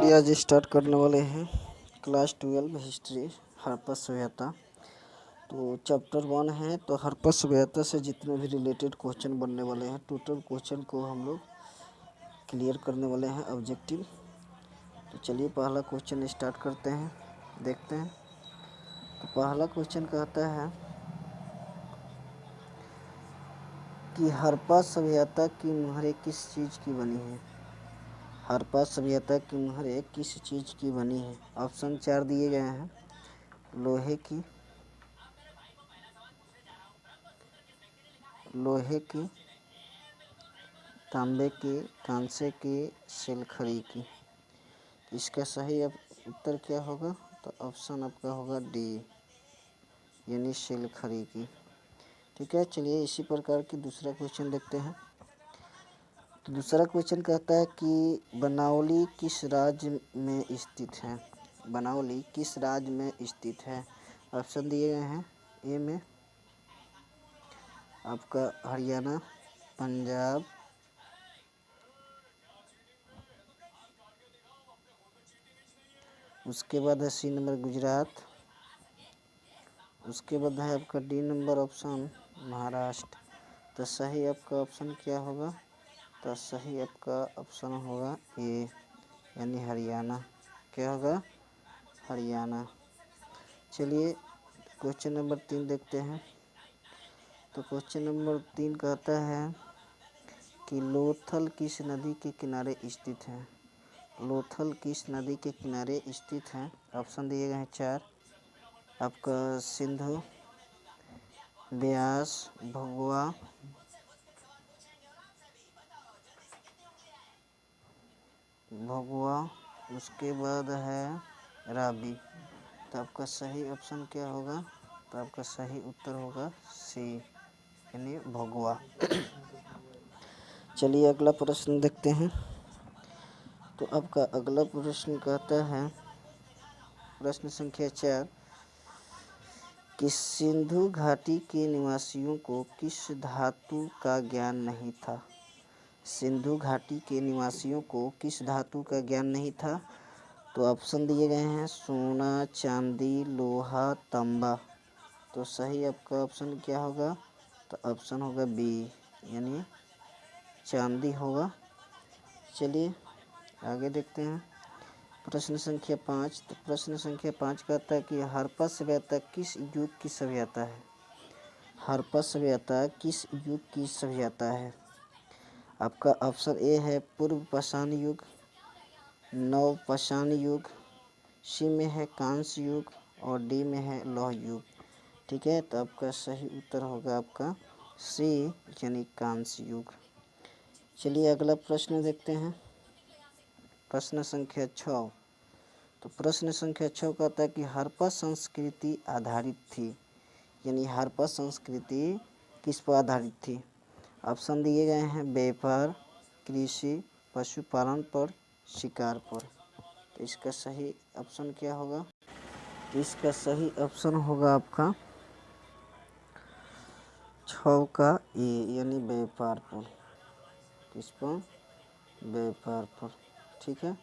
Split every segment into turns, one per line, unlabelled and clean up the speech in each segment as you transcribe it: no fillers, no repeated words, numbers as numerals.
चलिए आज स्टार्ट करने वाले हैं क्लास 12 हिस्ट्री हड़प्पा सभ्यता। तो चैप्टर 1 है। तो हड़प्पा सभ्यता से जितने भी रिलेटेड क्वेश्चन बनने वाले हैं टोटल क्वेश्चन को हम लोग क्लियर करने वाले हैं ऑब्जेक्टिव। तो चलिए पहला क्वेश्चन स्टार्ट करते हैं, देखते हैं। तो पहला क्वेश्चन कहता है कि हड़प्पा सभ्यता की मुहरें किस चीज़ की बनी है। हड़प्पा सभ्यता की मुहरें किस चीज़ की बनी है। ऑप्शन 4 दिए गए हैं। लोहे की, तांबे की, कांसे की, सिलखड़ी की। इसका सही उत्तर क्या होगा? तो ऑप्शन आपका होगा डी, यानी सिलखड़ी की। ठीक है, चलिए इसी प्रकार की दूसरा क्वेश्चन देखते हैं। तो दूसरा क्वेश्चन कहता है कि बनावली किस राज्य में स्थित है। बनावली किस राज्य में स्थित है। ऑप्शन दिए गए हैं। ए में आपका हरियाणा, पंजाब, उसके बाद है सी नंबर गुजरात, उसके बाद है आपका डी नंबर ऑप्शन महाराष्ट्र। तो सही आपका ऑप्शन क्या होगा? तो सही आपका ऑप्शन होगा ए, यानी हरियाणा। क्या होगा? हरियाणा। चलिए क्वेश्चन नंबर 3 देखते हैं। तो क्वेश्चन नंबर 3 कहता है कि लोथल किस नदी के किनारे स्थित है। लोथल किस नदी के किनारे स्थित है। ऑप्शन दिए गए हैं 4 आपका सिंधु, ब्यास, भगवा, उसके बाद है रावी। तो आपका सही ऑप्शन क्या होगा? तो आपका सही उत्तर होगा सी, यानी भगवा। चलिए अगला प्रश्न देखते हैं। तो आपका अगला प्रश्न कहता है, प्रश्न संख्या 4, कि सिंधु घाटी के निवासियों को किस धातु का ज्ञान नहीं था। सिंधु घाटी के निवासियों को किस धातु का ज्ञान नहीं था। तो ऑप्शन दिए गए हैं सोना, चांदी, लोहा, तांबा। तो सही आपका ऑप्शन क्या होगा? तो ऑप्शन होगा बी, यानी चांदी होगा। चलिए आगे देखते हैं प्रश्न संख्या 5। तो प्रश्न संख्या 5 कहता है कि हड़प्पा सभ्यता किस युग की सभ्यता है। हड़प्पा सभ्यता किस युग की सभ्यता है। आपका ऑप्शन ए है पूर्व पाषाण युग, नव पाषाण युग, सी में है कांस्य युग और डी में है लौह युग। ठीक है, तो आपका सही उत्तर होगा आपका सी, यानी कांस्य युग। चलिए अगला प्रश्न देखते हैं, प्रश्न संख्या 6। तो प्रश्न संख्या 6 कहता है कि हड़प्पा संस्कृति आधारित थी, यानी हड़प्पा संस्कृति किस पर आधारित थी। ऑप्शन दिए गए हैं व्यापार, कृषि, पशुपालन पर, शिकार पर। तो इसका सही ऑप्शन क्या होगा? तो इसका सही ऑप्शन होगा आपका 6 का ए, यानी व्यापार पर। किस पर? व्यापार पर। ठीक है,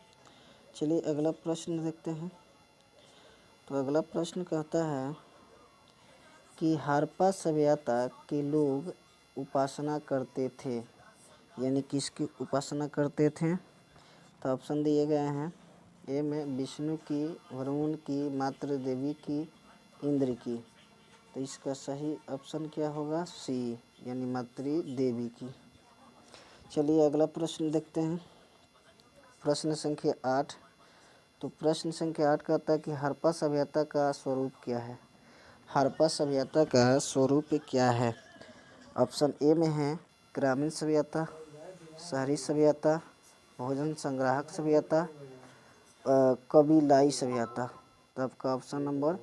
चलिए अगला प्रश्न देखते हैं। तो अगला प्रश्न कहता है कि हड़प्पा सभ्यता के लोग उपासना करते थे, यानी किसकी उपासना करते थे। तो ऑप्शन दिए गए हैं। ए में विष्णु की, वरुण की, मातृ देवी की, इंद्र की। तो इसका सही ऑप्शन क्या होगा? सी, यानी मातृ देवी की। चलिए अगला प्रश्न देखते हैं, प्रश्न संख्या 8। तो प्रश्न संख्या 8 कहता है कि हड़प्पा सभ्यता का स्वरूप क्या है। हड़प्पा सभ्यता का स्वरूप क्या है। ऑप्शन ए में है ग्रामीण सभ्यता, शहरी सभ्यता, भोजन संग्राहक सभ्यता, कबीलाई सभ्यता। तो आपका ऑप्शन नंबर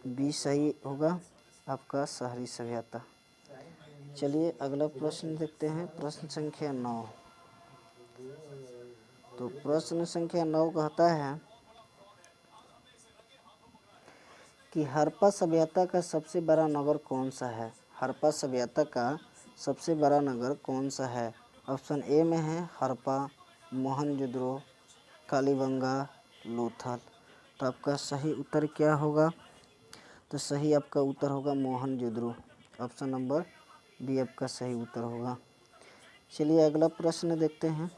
बी सही होगा, आपका शहरी सभ्यता। चलिए अगला प्रश्न देखते हैं, प्रश्न संख्या 9। तो प्रश्न संख्या 9 कहता है कि हड़प्पा सभ्यता का सबसे बड़ा नगर कौन सा है। हड़प्पा सभ्यता का सबसे बड़ा नगर कौन सा है। ऑप्शन ए में है हड़प्पा, मोहनजोदड़ो, कालीबंगा, लोथल। तो आपका सही उत्तर क्या होगा? तो सही आपका उत्तर होगा मोहनजोदड़ो। ऑप्शन नंबर बी आपका सही उत्तर होगा। चलिए अगला प्रश्न देखते हैं।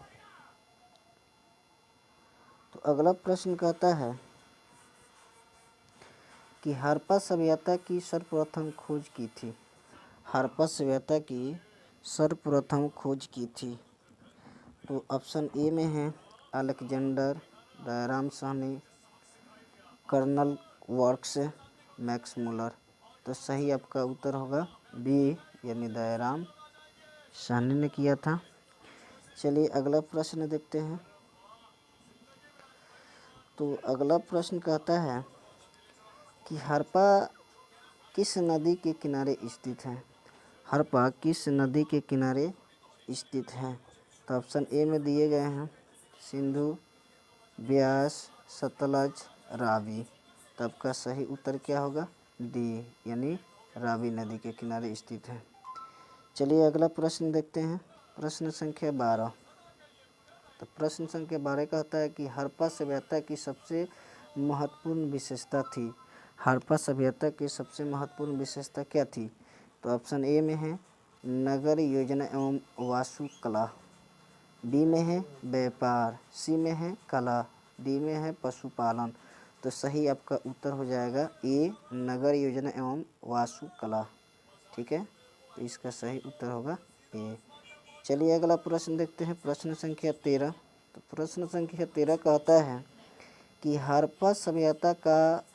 तो अगला प्रश्न कहता है कि हड़प्पा सभ्यता की सर्वप्रथम खोज की थी। हड़प्पा सभ्यता की सर्वप्रथम खोज की थी। तो ऑप्शन ए में है Alexander, Dayaram Sahni, colonel works, Max Muller. तो सही आपका उत्तर होगा बी यानी दयाराम साहनी ने किया था। चलिए अगला प्रश्न देखते हैं। तो अगला प्रश्न कहता है कि हड़प्पा किस नदी के किनारे स्थित है। हड़प्पा किस नदी के किनारे स्थित है? तो ऑप्शन ए में दिए गए हैं सिंधु, ब्यास, सतलज, रावी। तो आपका सही उत्तर क्या होगा? डी यानी रावी नदी के किनारे स्थित है। चलिए अगला प्रश्न देखते हैं। प्रश्न संख्या 12। तो प्रश्न संख्या 12 कहता है कि हड़प्पा सभ्यता की सबसे महत्वपूर्ण विशेषता थी। हड़प्पा सभ्यता की सबसे महत्वपूर्ण विशेषता क्या थी? तो ऑप्शन ए में है नगर योजना एवं वास्तुकला, बी में है व्यापार, सी में है कला, डी में है पशुपालन। तो सही आपका उत्तर हो जाएगा ए नगर योजना एवं वास्तुकला। ठीक है, तो इसका सही उत्तर होगा ए। चलिए अगला प्रश्न देखते हैं। प्रश्न संख्या 13। तो प्रश्न संख्या 13 कहता है कि हड़प्पा सभ्यता का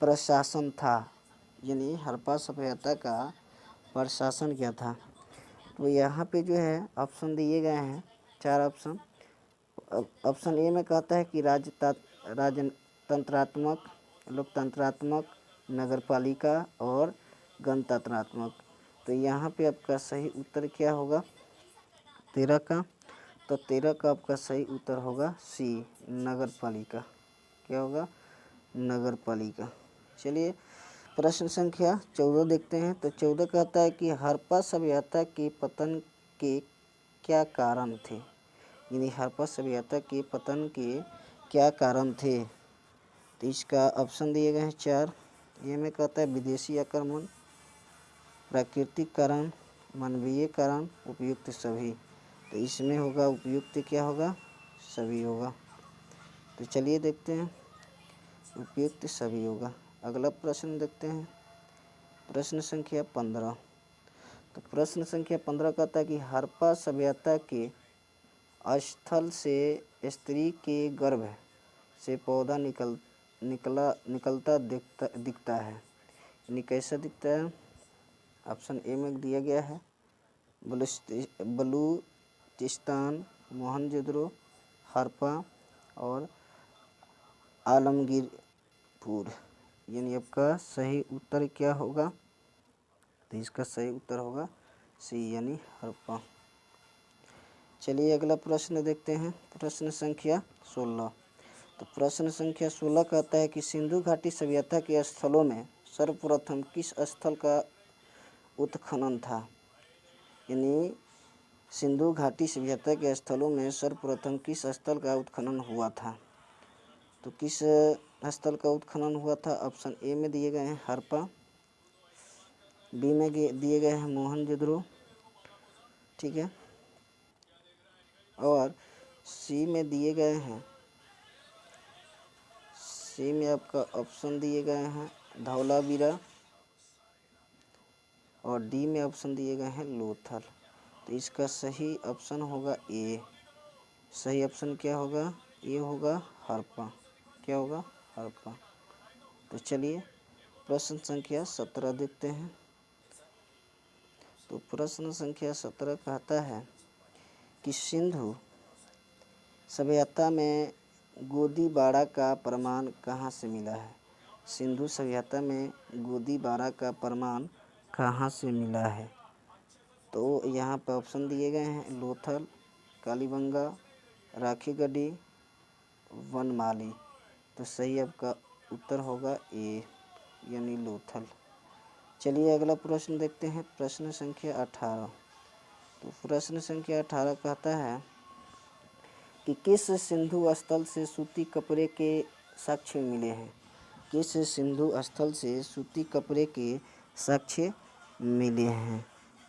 प्रशासन था, यानी हड़प्पा सभ्यता का प्रशासन क्या था? तो यहाँ पे जो है ऑप्शन दिए गए हैं 4 ऑप्शन। ऑप्शन ए में कहता है कि राजतंत्रात्मक, लोकतंत्रात्मक, नगरपालिका और गणतंत्रात्मक। तो यहाँ पे आपका सही उत्तर क्या होगा 13 का? तो 13 का आपका सही उत्तर होगा सी नगरपालिका। क्या होगा? नगरपालिका। चलिए प्रश्न संख्या 14 देखते हैं। तो 14 कहता है कि हड़प्पा सभ्यता के पतन के क्या कारण थे, यानी हड़प्पा सभ्यता के पतन के क्या कारण थे? तो इसका ऑप्शन दिए गए हैं 4। ये में कहता है विदेशी आक्रमण, प्राकृतिक कारण, मानवीय कारण, उपयुक्त सभी। तो इसमें होगा उपयुक्त क्या होगा? सभी होगा। तो चलिए देखते हैं उपयुक्त सभी होगा। अगला प्रश्न देखते हैं। प्रश्न संख्या 15। तो प्रश्न संख्या 15 कहता है कि हड़प्पा सभ्यता के स्थल से स्त्री के गर्भ से पौधा निकलता दिखता है, यानी कैसा दिखता है? ऑप्शन ए में दिया गया है बलूचिस्तान, मोहनजोदड़ो, हड़प्पा और आलमगीरपुर। यानी आपका सही उत्तर क्या होगा? तो इसका सही उत्तर होगा सी यानी हड़प्पा। चलिए अगला प्रश्न देखते हैं। प्रश्न संख्या 16। तो प्रश्न संख्या 16 कहता है कि सिंधु घाटी सभ्यता के स्थलों में सर्वप्रथम किस स्थल का उत्खनन था? यानी सिंधु घाटी सभ्यता के स्थलों में सर्वप्रथम किस स्थल का उत्खनन हुआ था? तो किस स्थल का उत्खनन हुआ था? ऑप्शन ए में दिए गए हैं हड़प्पा, बी में दिए गए हैं मोहनजोदड़ो, ठीक है, और सी में दिए गए हैं, सी में आपका ऑप्शन दिए गए हैं धौलावीरा, और डी में ऑप्शन दिए गए हैं लोथल। तो इसका सही ऑप्शन होगा ए। सही ऑप्शन क्या होगा? ये होगा हड़प्पा। क्या होगा? हड़प्पा। तो चलिए प्रश्न संख्या 17 देखते हैं। तो प्रश्न संख्या 17 कहता है कि सिंधु सभ्यता में गोदीबाड़ा का प्रमाण कहाँ से मिला है? सिंधु सभ्यता में गोदीबाड़ा का प्रमाण कहाँ से मिला है? तो यहाँ पर ऑप्शन दिए गए हैं लोथल, कालीबंगा, राखीगढ़ी, वनमाली। तो सही आपका उत्तर होगा ए यानी लोथल। चलिए अगला प्रश्न देखते हैं। प्रश्न संख्या 18। तो प्रश्न संख्या 18 कहता है कि किस सिंधु स्थल से सूती कपड़े के साक्ष्य मिले हैं? किस सिंधु स्थल से सूती कपड़े के साक्ष्य मिले हैं?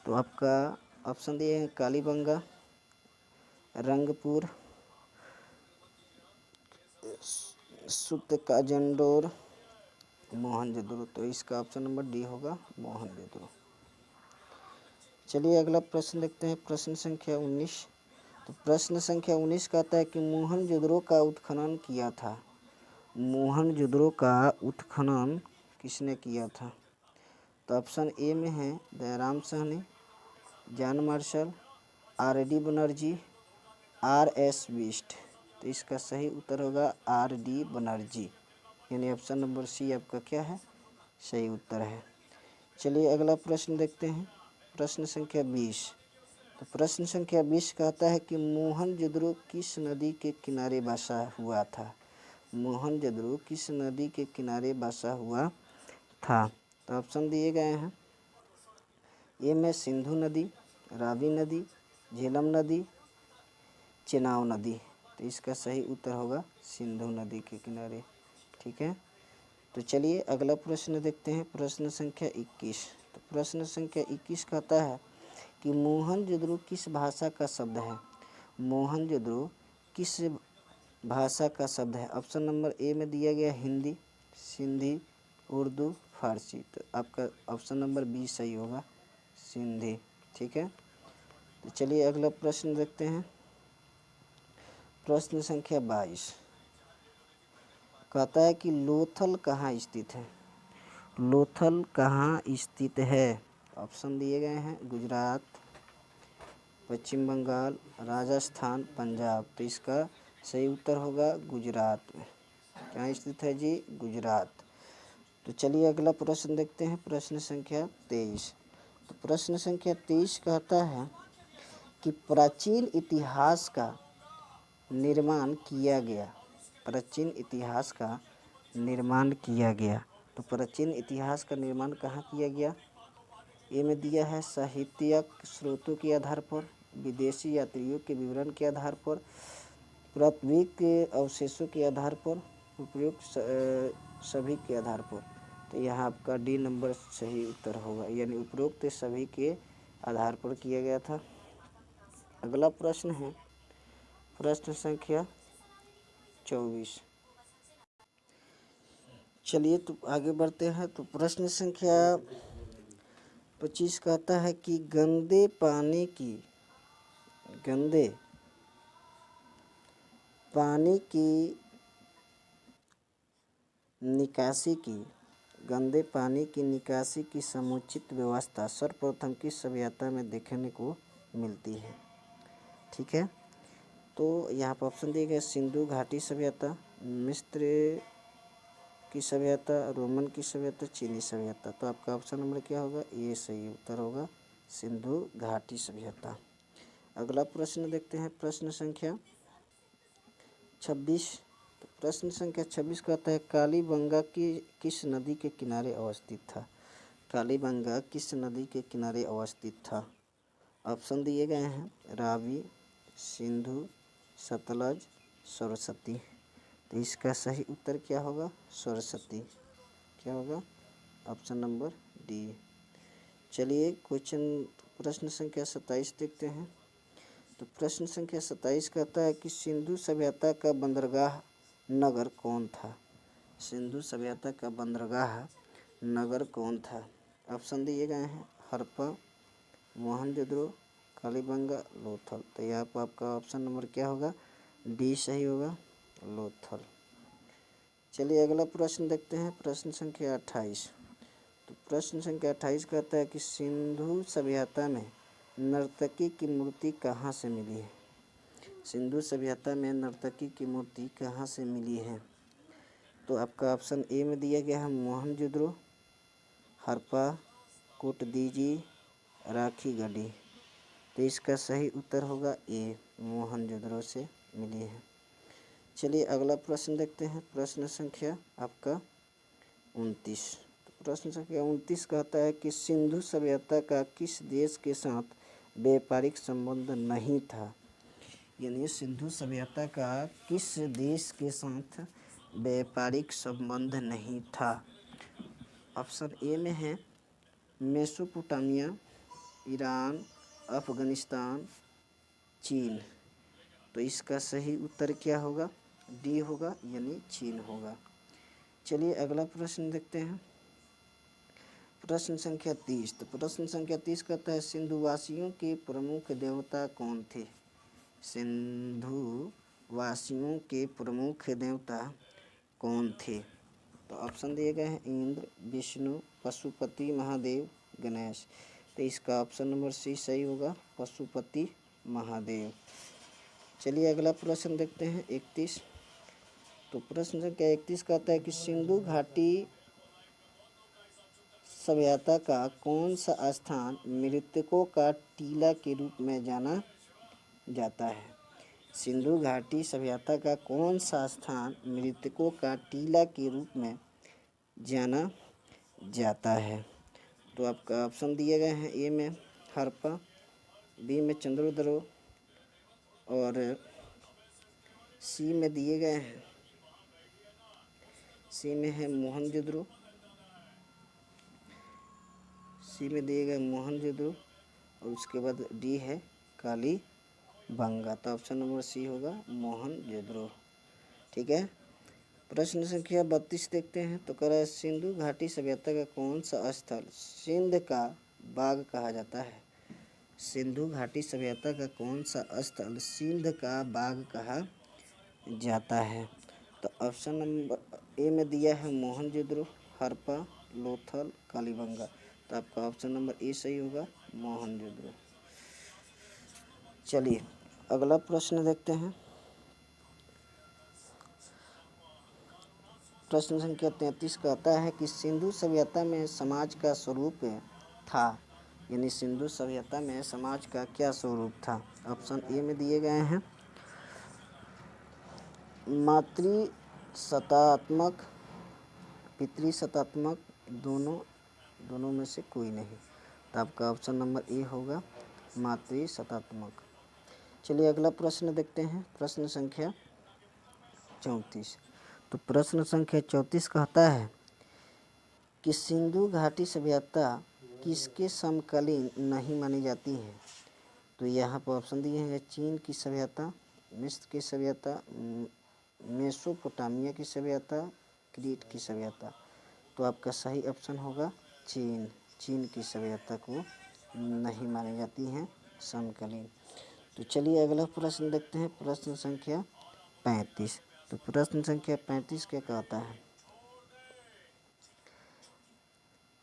तो आपका ऑप्शन दिए हैं कालीबंगा, रंगपुर, सूतकाजंडोर, मोहनजोदड़ो। तो इसका ऑप्शन नंबर डी होगा मोहनजोदड़ो। चलिए अगला प्रश्न देखते हैं, प्रश्न संख्या 19। तो प्रश्न संख्या 19 कहता है कि मोहनजोदड़ो का उत्खनन किया था। मोहनजोदड़ो का उत्खनन किसने किया था? तो ऑप्शन ए में है Dayaram Sahni, John Marshall, RD. Banerjee, RS. Bisht. तो इसका सही उत्तर होगा आर.डी. बनर्जी, यानी ऑप्शन नंबर सी आपका क्या है? सही उत्तर है। चलिए अगला प्रश्न देखते हैं, प्रश्न संख्या 20। तो प्रश्न संख्या 20 कहता है कि मोहनजोदड़ो किस नदी के किनारे बसा हुआ था? मोहनजोदड़ो किस नदी के किनारे बसा हुआ था? तो ऑप्शन दिए गए हैं, ए में सिंधु नदी, रावी नदी, झेलम नदी, चेनाब नदी। तो इसका सही उत्तर होगा सिंधु नदी के किनारे। ठीक है, तो चलिए अगला प्रश्न देखते हैं, प्रश्न संख्या 21। तो प्रश्न संख्या 21 कहता है कि मोहनजोदड़ो किस भाषा का शब्द है? मोहनजोदड़ो किस भाषा का शब्द है? ऑप्शन नंबर ए में दिया गया हिंदी, सिंधी, उर्दू, फारसी। तो आपका ऑप्शन नंबर बी सही होगा, सिंधी। ठीक है, तो चलिए अगला प्रश्न देखते हैं, प्रश्न संख्या 22 कहता है कि लोथल कहाँ स्थित है? लोथल कहाँ स्थित है? ऑप्शन दिए गए हैं गुजरात, पश्चिम बंगाल, राजस्थान, पंजाब। तो इसका सही उत्तर होगा गुजरात में। कहाँ स्थित है जी? गुजरात। तो चलिए अगला प्रश्न देखते हैं, प्रश्न संख्या 23। तो प्रश्न संख्या 23 कहता है कि प्राचीन इतिहास का निर्माण किया गया। प्राचीन इतिहास का निर्माण किया गया। तो प्राचीन इतिहास का निर्माण कहाँ किया गया? ए में दिया है साहित्यिक स्रोतों के आधार पर, विदेशी यात्रियों के विवरण के आधार पर, प्राथमिक अवशेषों के आधार पर, उपयुक्त सभी के आधार पर। तो यहाँ आपका डी नंबर सही उत्तर होगा, यानी उपरोक्त सभी के आधार पर किया गया था। अगला प्रश्न है प्रश्न संख्या 24। चलिए तो आगे बढ़ते हैं। तो प्रश्न संख्या 25 कहता है कि गंदे पानी की निकासी की समुचित व्यवस्था सर्वप्रथम किस सभ्यता में देखने को मिलती है? ठीक है, तो यहाँ पर ऑप्शन दिए गए सिंधु घाटी सभ्यता, मिस्र की सभ्यता, रोमन की सभ्यता, चीनी सभ्यता। तो आपका ऑप्शन नंबर क्या होगा? ये सही उत्तर होगा सिंधु घाटी सभ्यता। अगला प्रश्न देखते हैं, प्रश्न संख्या 26। तो प्रश्न संख्या 26 कहता है कालीबंगा की किस नदी के किनारे अवस्थित था? कालीबंगा किस नदी के किनारे अवस्थित था? ऑप्शन दिए गए हैं रावी, सिंधु, सतलज, सरस्वती। तो इसका सही उत्तर क्या होगा? सरस्वती। क्या होगा? Option number D. चलिए प्रश्न संख्या 27 देखते हैं। तो प्रश्न संख्या 27 कहता है कि सिंधु सभ्यता का बंदरगाह नगर कौन था? सिंधु सभ्यता का बंदरगाह नगर कौन था? ऑप्शन दिए गए हैं हड़प्पा, मोहनजोदड़ो, कालीबंगा, लोथल। तो यहाँ पर आपका ऑप्शन नंबर क्या होगा? डी सही होगा, लोथल। चलिए अगला प्रश्न देखते हैं, प्रश्न संख्या 28। तो प्रश्न संख्या 28 कहता है कि सिंधु सभ्यता में नर्तकी की मूर्ति कहाँ से मिली है? सिंधु सभ्यता में नर्तकी की मूर्ति कहाँ से मिली है? तो आपका ऑप्शन ए में दिया गया है मोहनजोदड़ो, हड़प्पा, कोटदीजी, राखी गढ़ी। तो इसका सही उत्तर होगा ए, मोहनजोदड़ो से मिली है। चलिए अगला प्रश्न देखते हैं, प्रश्न संख्या आपका 29। तो प्रश्न संख्या 29 कहता है कि सिंधु सभ्यता का किस देश के साथ व्यापारिक संबंध नहीं था? यानी सिंधु सभ्यता का किस देश के साथ व्यापारिक संबंध नहीं था। ऑप्शन ए में है मेसोपोटामिया, ईरान, अफगानिस्तान, चीन। तो इसका सही उत्तर क्या होगा? डी होगा, यानी चीन होगा। चलिए अगला प्रश्न देखते हैं। प्रश्न संख्या 30। तो प्रश्न संख्या 30 कहता है सिंधुवासियों के प्रमुख देवता कौन थे? सिंधुवासियों के प्रमुख देवता कौन थे? तो ऑप्शन दिए गए हैं इंद्र, विष्णु, पशुपति, महादेव, गणेश। तो इसका ऑप्शन नंबर सी सही होगा, पशुपति महादेव। चलिए अगला प्रश्न देखते हैं 31। तो प्रश्न संख्या 31 कहता है कि सिंधु घाटी सभ्यता का कौन सा स्थान मृतकों का टीला के रूप में जाना जाता है? सिंधु घाटी सभ्यता का कौन सा स्थान मृतकों का टीला के रूप में जाना जाता है? तो आपका ऑप्शन दिए गए हैं ए में हड़प्पा, बी में चंद्रोदरो और सी में दिए गए हैं, सी में है मोहनजोदड़ो, सी में दिए गए मोहनजोदड़ो और उसके बाद डी है कालीबंगा। तो ऑप्शन नंबर सी होगा मोहनजोदड़ो। ठीक है। प्रश्न संख्या 32 देखते हैं। तो कह रहा है सिंधु घाटी सभ्यता का कौन सा स्थल सिंध का बाग कहा जाता है? सिंधु घाटी सभ्यता का कौन सा स्थल सिंध का बाग कहा जाता है? तो ऑप्शन नंबर ए में दिया है मोहनजोदड़ो, हड़प्पा, लोथल, कालीबंगा। तो आपका ऑप्शन नंबर ए सही होगा, मोहनजोदड़ो। चलिए अगला प्रश्न देखते हैं। प्रश्न संख्या 33 कहता है कि सिंधु सभ्यता में समाज का स्वरूप था, यानी सिंधु सभ्यता में समाज का क्या स्वरूप था? ऑप्शन ए में दिए गए हैं मातृसत्तात्मक, पितृसत्तात्मक, दोनों में से कोई नहीं। तो आपका ऑप्शन नंबर ए होगा मातृसत्तात्मक। चलिए अगला प्रश्न देखते हैं। प्रश्न संख्या 34। तो प्रश्न संख्या 34 कहता है कि सिंधु घाटी सभ्यता किसके समकालीन नहीं मानी जाती है? तो यहाँ पर ऑप्शन दिए हैं चीन की सभ्यता, मिस्र की सभ्यता, मेसोपोटामिया की सभ्यता, क्रीट की सभ्यता। तो आपका सही ऑप्शन होगा चीन की सभ्यता को नहीं मानी जाती हैं समकालीन। तो चलिए अगला प्रश्न देखते हैं। प्रश्न संख्या 35। तो प्रश्न संख्या 35 क्या कहता है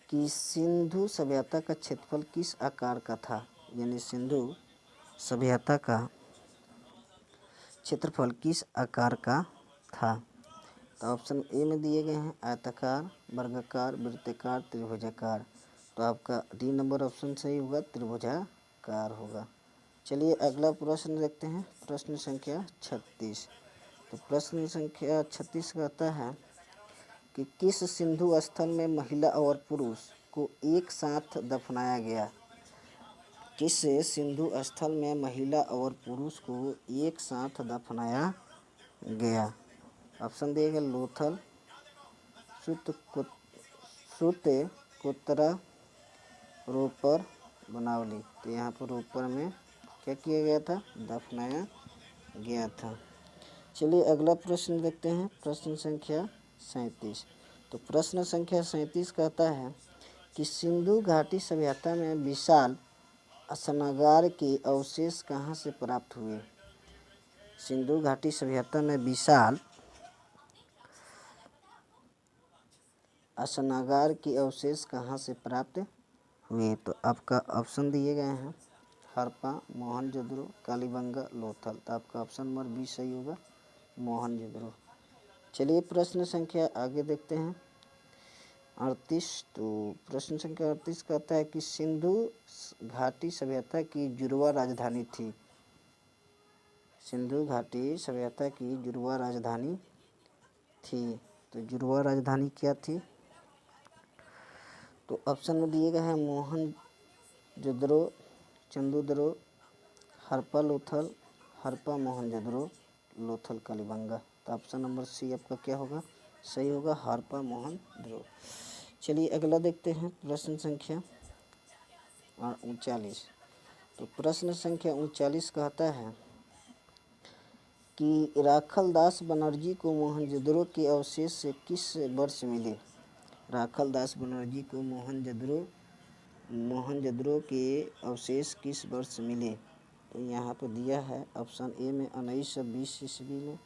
कि सिंधु सभ्यता का क्षेत्रफल किस आकार का था? यानी सिंधु सभ्यता का क्षेत्रफल किस आकार का था? तो ऑप्शन ए में दिए गए हैं आयताकार, वर्गाकार, वृत्ताकार, त्रिभुजाकार। तो आपका डी नंबर ऑप्शन सही होगा, त्रिभुजाकार होगा। चलिए अगला प्रश्न देखते हैं। प्रश्न संख्या 36। तो प्रश्न संख्या 36 कहता है कि किस सिंधु स्थल में महिला और पुरुष को एक साथ दफनाया गया? किस सिंधु स्थल में महिला और पुरुष को एक साथ दफनाया गया? ऑप्शन दिए गए लोथल, सुतकोत्रा, रोपर, बनावली। तो यहाँ पर रोपर में क्या किया गया था? दफनाया गया था। चलिए अगला प्रश्न देखते हैं। प्रश्न संख्या 37। तो प्रश्न संख्या 37 कहता है कि सिंधु घाटी सभ्यता में विशाल स्नागार के अवशेष कहाँ से प्राप्त हुए? सिंधु घाटी सभ्यता में विशाल स्नागार के अवशेष कहाँ से प्राप्त हुए? तो आपका ऑप्शन दिए गए हैं हड़प्पा, मोहनजोदड़ो, कालीबंगा, लोथल। तो आपका ऑप्शन नंबर बी सही होगा, मोहनजोदड़ो। चलिए प्रश्न संख्या आगे देखते हैं 38। तो प्रश्न संख्या 38 कहता है कि सिंधु घाटी सभ्यता की जुड़वा राजधानी थी। सिंधु घाटी सभ्यता की जुड़वा राजधानी थी। तो जुड़वा राजधानी क्या थी? तो ऑप्शन में दिए गए हैं मोहनजोदड़ो, चंद्रोदरो, हड़प्पा लोथल, हड़प्पा मोहनजोदड़ो, लोथल कालीबंगा। तो ऑप्शन नंबर सी आपका क्या होगा, सही होगा, हरप्पा मोहनजोदड़ो। चलिए अगला देखते हैं प्रश्न संख्या 39। तो प्रश्न संख्या 39 कहता है कि राखल दास बनर्जी को मोहनजोदड़ो के अवशेष से किस वर्ष मिले। राखल दास बनर्जी को मोहनजोदड़ो के अवशेष किस वर्ष मिले। तो यहाँ पर दिया है ऑप्शन ए में 1920 ईस्वी में,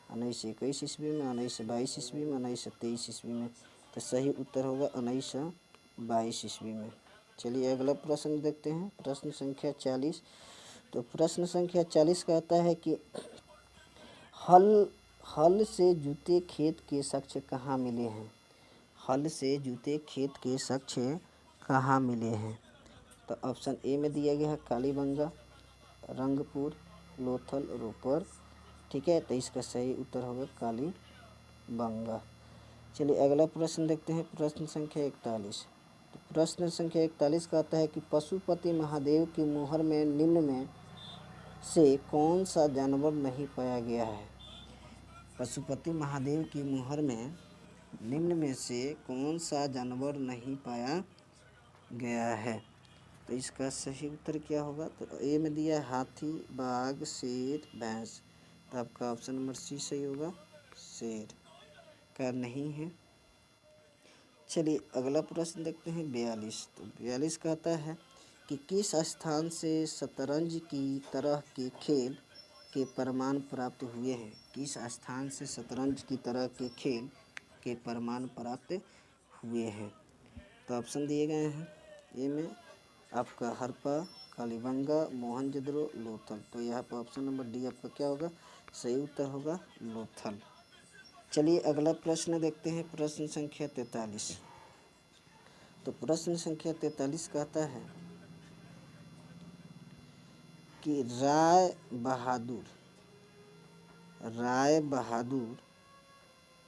1921 ईस्वी में, 1922 ईस्वी में, 1923 ईस्वी में। तो सही उत्तर होगा 1922 ईस्वी में। चलिए अगला प्रश्न देखते हैं, प्रश्न संख्या 40। तो प्रश्न संख्या 40 कहता है कि हल से जुते खेत के साक्ष्य कहाँ मिले हैं। हल से जुते खेत के साक्ष्य कहाँ मिले हैं। तो ऑप्शन ए में दिया गया है कालीबंगा, रंगपुर, लोथल, रोपर। ठीक है, तो इसका सही उत्तर होगा कालीबंगा। चलिए अगला प्रश्न देखते हैं, प्रश्न संख्या 41। तो प्रश्न संख्या 41 कहता है कि पशुपति महादेव की मुहर में निम्न में से कौन सा जानवर नहीं पाया गया है। पशुपति महादेव की मुहर में निम्न में से कौन सा जानवर नहीं पाया गया है। तो इसका सही उत्तर क्या होगा। तो ए में दिया है हाथी, बाघ, शेर, भैंस। तो आपका ऑप्शन नंबर सी सही होगा, शेर का नहीं है। चलिए अगला प्रश्न देखते हैं 42। तो 42 कहता है कि किस स्थान से शतरंज की तरह के खेल के प्रमाण प्राप्त हुए हैं। किस स्थान से शतरंज की तरह के खेल के प्रमाण प्राप्त हुए हैं। तो ऑप्शन दिए गए हैं, ए में आपका हरप्पा, कालीबंगा, मोहनजोदड़ो, लोथल। तो यहाँ पर ऑप्शन नंबर डी आपका क्या होगा, सही उत्तर होगा लोथल। चलिए अगला प्रश्न देखते हैं, प्रश्न संख्या 43। तो प्रश्न संख्या 43 कहता है कि राय बहादुर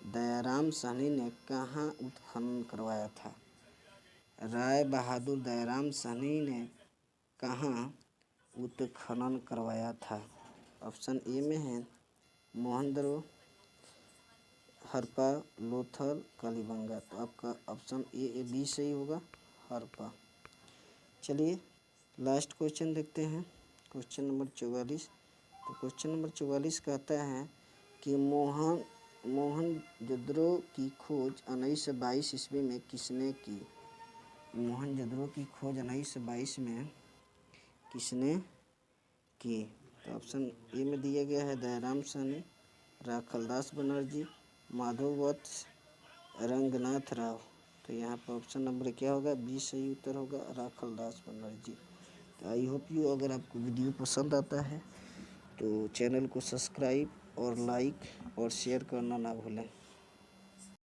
दयाराम साहनी ने कहाँ उत्खनन करवाया था। राय बहादुर दयाराम साहनी ने कहाँ उत्खनन करवाया था। ऑप्शन ए में है मोहनजोदड़ो, हरप्पा, लोथल, कालीबंगा। तो आपका ऑप्शन ए बी सही होगा, हरप्पा। चलिए लास्ट क्वेश्चन देखते हैं, क्वेश्चन नंबर 44। तो क्वेश्चन नंबर 44 कहता है कि मोहनजोदड़ो की खोज 1922 ईस्वी में किसने की। मोहनजोदड़ो की खोज 1922 में किसने की। तो ऑप्शन ए में दिया गया है दयाराम साहनी, राखल दास बनर्जी, माधववत्स, रंगनाथ राव। तो यहाँ पर ऑप्शन नंबर क्या होगा, बी सही उत्तर होगा, राखल दास बनर्जी। तो आई होप यू, अगर आपको वीडियो पसंद आता है तो चैनल को सब्सक्राइब और लाइक और शेयर करना ना भूलें।